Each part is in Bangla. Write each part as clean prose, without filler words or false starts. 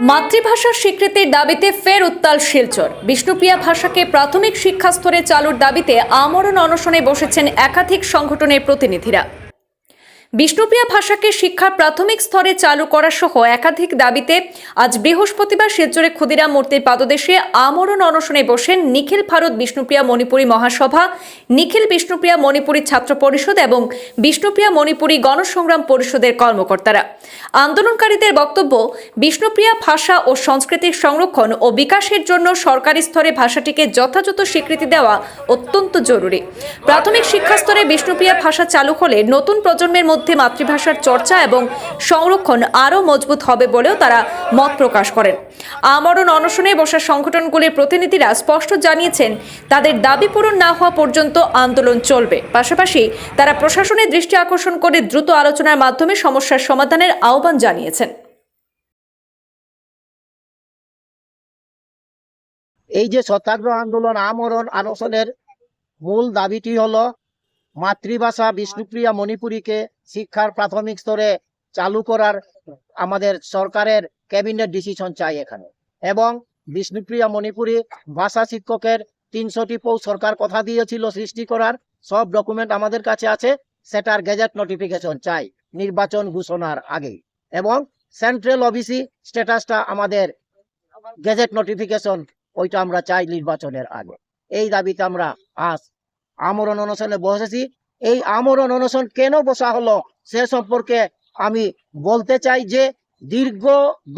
মাতৃভাষার স্বীকৃতির দাবিতে ফের উত্তাল শিলচর। বিষ্ণুপ্রিয়া ভাষাকে প্রাথমিক শিক্ষা স্তরে চালুর দাবিতে আমরণ অনশনে বসেছেন একাধিক সংগঠনের প্রতিনিধিরা। বিষ্ণুপ্রিয়া ভাষাকে শিক্ষার প্রাথমিক স্তরে চালু করা সহ একাধিক দাবিতে আজ বৃহস্পতিবার শিলচরে ক্ষুদিরাম মূর্তির পাদদেশে আমরণ অনশনে বসেন নিখিল ভারত বিষ্ণুপ্রিয়া মণিপুরী মহাসভা, নিখিল বিষ্ণুপ্রিয়া মণিপুরী ছাত্র পরিষদ এবং বিষ্ণুপ্রিয়া মণিপুরী গণসংগ্রাম পরিষদের কর্মকর্তারা। আন্দোলনকারীদের বক্তব্য, বিষ্ণুপ্রিয়া ভাষা ও সংস্কৃতির সংরক্ষণ ও বিকাশের জন্য সরকারি স্তরে ভাষাটিকে যথাযথ স্বীকৃতি দেওয়া অত্যন্ত জরুরি। প্রাথমিক শিক্ষা স্তরে বিষ্ণুপ্রিয়া ভাষা চালু হলে নতুন প্রজন্মের মধ্যে মাতৃভাষার চর্চা এবং সংরক্ষণ আরও মজবুত হবে বলেও তারা মত প্রকাশ করেন। আমরণ অনশনে বসা সংগঠনগুলির প্রতিনিধিরা স্পষ্ট জানিয়েছেন, তাদের দাবি পূরণ না হওয়া পর্যন্ত আন্দোলন চলবে। পাশাপাশি তারা প্রশাসনের দৃষ্টি আকর্ষণ করে দ্রুত আলোচনার মাধ্যমে সমস্যার সমাধানের আহ্বান জানিয়েছেন। এই যে সত্যাগ্রহ আন্দোলন আমরণ অনশনের মূল দাবিটি হলো মাতৃভাষা বিষ্ণুপ্রিয়া মণিপুরীকে শিক্ষার প্রাথমিক স্তরে চালু করার আমাদের সরকারের ক্যাবিনেট ডিসিশন চাই এখানে, এবং বিষ্ণুপ্রিয়া মণিপুরী ভাষা শিক্ষকের 300টি পোস্ট সরকার কথা দিয়েছিল সৃষ্টি করার, সব ডকুমেন্ট আমাদের কাছে আছে। সেটার গেজেট নোটিফিকেশন চাই নির্বাচন ঘোষণার আগে, এবং সেন্ট্রাল ওবিসি স্ট্যাটাসটা আমাদের গেজেট নোটিফিকেশন ওইটা আমরা চাই নির্বাচনের আগে। এই দাবিতে আমরা আজ আমরণ অনশনে বসেছি। এই আমরণ অনশন কেন বসা হলো সে সম্পর্কে আমি বলতে চাই যে দীর্ঘ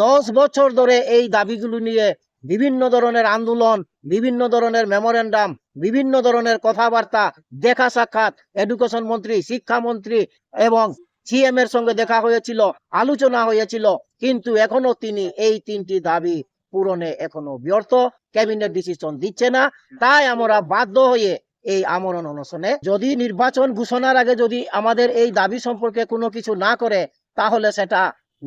10 বছর ধরে এই দাবিগুলো নিয়ে বিভিন্ন ধরনের আন্দোলন, বিভিন্ন ধরনের মেমোরেন্ডাম, বিভিন্ন ধরনের কথাবার্তা, দেখা সাক্ষাৎ এডুকেশন মন্ত্রী, শিক্ষামন্ত্রী এবং সিএম এর সঙ্গে দেখা হয়েছিল, আলোচনা হয়েছিল, কিন্তু এখনো তিনি এই 3টি দাবি পূরণে এখনো ব্যর্থ। ক্যাবিনেট ডিসিশন দিচ্ছে না। তাই আমরা বাধ্য হয়ে এই আমরণ অনশনে, যদি নির্বাচন ঘোষণার আগে যদি আমাদের এই দাবি সম্পর্কে কোনো কিছু না করে, তাহলে সেটা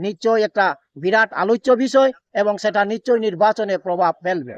নিশ্চয়ই একটা বিরাট আলোচ্য বিষয় এবং সেটা নিশ্চয়ই নির্বাচনে প্রভাব ফেলবে।